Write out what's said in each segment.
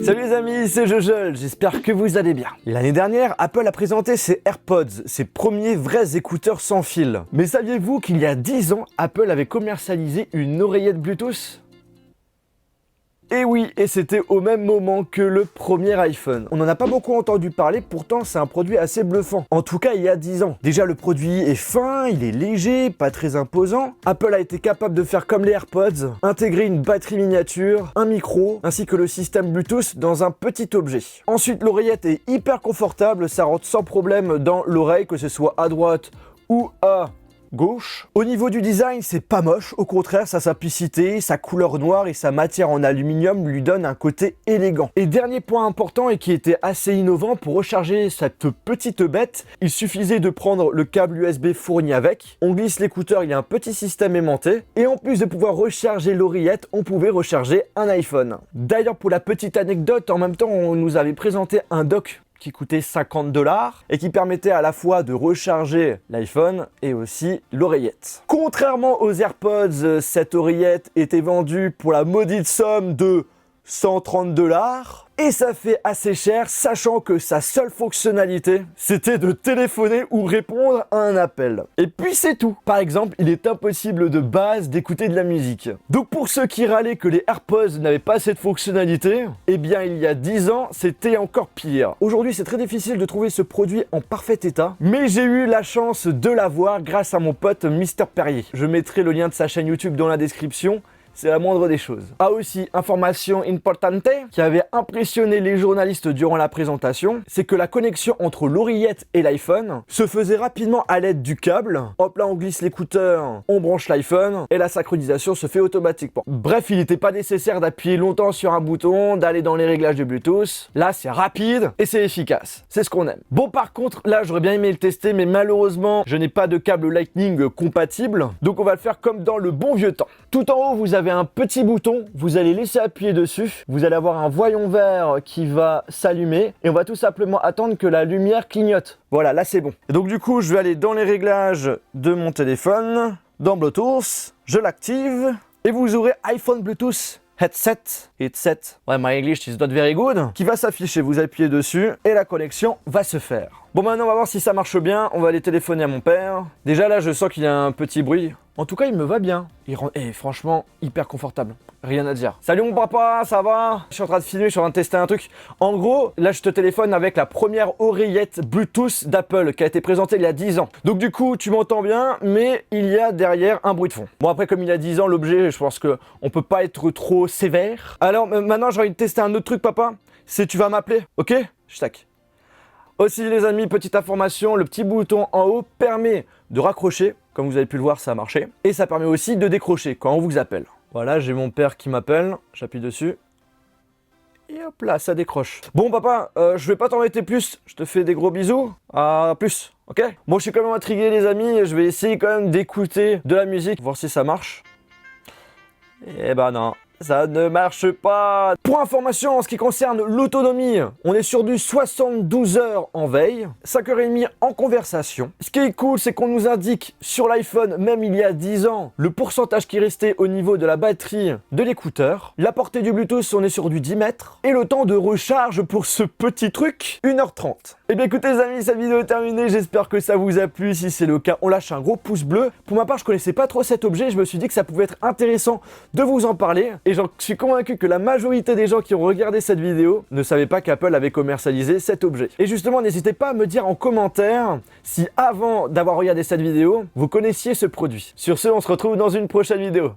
Salut les amis, c'est Jojol, j'espère que vous allez bien. L'année dernière, Apple a présenté ses AirPods, ses premiers vrais écouteurs sans fil. Mais saviez-vous qu'il y a 10 ans, Apple avait commercialisé une oreillette Bluetooth ? Et oui, et c'était au même moment que le premier iPhone. On n'en a pas beaucoup entendu parler, pourtant c'est un produit assez bluffant. En tout cas, il y a 10 ans. Déjà, le produit est fin, il est léger, pas très imposant. Apple a été capable de faire comme les AirPods, intégrer une batterie miniature, un micro, ainsi que le système Bluetooth dans un petit objet. Ensuite, l'oreillette est hyper confortable, ça rentre sans problème dans l'oreille, que ce soit à droite ou à gauche. Au niveau du design, c'est pas moche, au contraire, sa simplicité, sa couleur noire et sa matière en aluminium lui donnent un côté élégant. Et dernier point important et qui était assez innovant, pour recharger cette petite bête, il suffisait de prendre le câble USB fourni avec, on glisse l'écouteur, il y a un petit système aimanté, et en plus de pouvoir recharger l'oreillette, on pouvait recharger un iPhone. D'ailleurs, pour la petite anecdote, en même temps, on nous avait présenté un dock qui coûtait 50$ et qui permettait à la fois de recharger l'iPhone et aussi l'oreillette. Contrairement aux AirPods, cette oreillette était vendue pour la maudite somme de 130$. Et ça fait assez cher, sachant que sa seule fonctionnalité, c'était de téléphoner ou répondre à un appel. Et puis c'est tout. Par exemple, il est impossible de base d'écouter de la musique. Donc pour ceux qui râlaient que les AirPods n'avaient pas cette fonctionnalité, eh bien il y a 10 ans, c'était encore pire. Aujourd'hui, c'est très difficile de trouver ce produit en parfait état, mais j'ai eu la chance de l'avoir grâce à mon pote Mister Perrier. Je mettrai le lien de sa chaîne YouTube dans la description. C'est la moindre des choses. Ah aussi, information importante qui avait impressionné les journalistes durant la présentation, c'est que la connexion entre l'oreillette et l'iPhone se faisait rapidement à l'aide du câble. Hop là, on glisse l'écouteur, on branche l'iPhone et la synchronisation se fait automatiquement. Bref, il n'était pas nécessaire d'appuyer longtemps sur un bouton, d'aller dans les réglages de Bluetooth. Là, c'est rapide et c'est efficace. C'est ce qu'on aime. Bon, par contre, là, j'aurais bien aimé le tester, mais malheureusement, je n'ai pas de câble Lightning compatible. Donc, on va le faire comme dans le bon vieux temps. Tout en haut, vous avez un petit bouton, vous allez laisser appuyer dessus, vous allez avoir un voyant vert qui va s'allumer et on va tout simplement attendre que la lumière clignote. Voilà, là c'est bon. Et donc du coup, je vais aller dans les réglages de mon téléphone, dans Bluetooth, je l'active et vous aurez iPhone Bluetooth Headset, ouais, my English is not very good, qui va s'afficher, vous appuyez dessus et la connexion va se faire. Bon, maintenant on va voir si ça marche bien, on va aller téléphoner à mon père. Déjà là, je sens qu'il y a un petit bruit. En tout cas, il me va bien. Il rend, franchement, hyper confortable. Rien à dire. Salut mon papa, ça va? Je suis en train de filmer, je suis en train de tester un truc. En gros, là, je te téléphone avec la première oreillette Bluetooth d'Apple qui a été présentée il y a 10 ans. Donc du coup, tu m'entends bien, mais il y a derrière un bruit de fond. Bon, après, comme il y a 10 ans, l'objet, je pense qu'on peut pas être trop sévère. Alors, maintenant, j'ai envie de tester un autre truc, papa. C'est tu vas m'appeler, ok? Je tac. Aussi les amis, petite information, le petit bouton en haut permet de raccrocher, comme vous avez pu le voir ça a marché, et ça permet aussi de décrocher quand on vous appelle. Voilà, j'ai mon père qui m'appelle, j'appuie dessus, et hop là, ça décroche. Bon papa, je vais pas t'embêter plus, je te fais des gros bisous, à plus, ok? Bon, je suis quand même intrigué les amis, je vais essayer quand même d'écouter de la musique, voir si ça marche. Eh ben non. Ça ne marche pas. Pour information, en ce qui concerne l'autonomie, on est sur du 72 heures en veille, 5h30 en conversation. Ce qui est cool, c'est qu'on nous indique sur l'iPhone, même il y a 10 ans, le pourcentage qui restait au niveau de la batterie de l'écouteur. La portée du Bluetooth, on est sur du 10 mètres. Et le temps de recharge pour ce petit truc, 1h30. Eh bien écoutez les amis, cette vidéo est terminée, j'espère que ça vous a plu. Si c'est le cas, on lâche un gros pouce bleu. Pour ma part, je connaissais pas trop cet objet, je me suis dit que ça pouvait être intéressant de vous en parler. Et j'en suis convaincu que la majorité des gens qui ont regardé cette vidéo ne savaient pas qu'Apple avait commercialisé cet objet. Et justement, n'hésitez pas à me dire en commentaire si avant d'avoir regardé cette vidéo, vous connaissiez ce produit. Sur ce, on se retrouve dans une prochaine vidéo.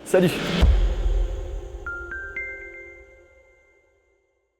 Salut!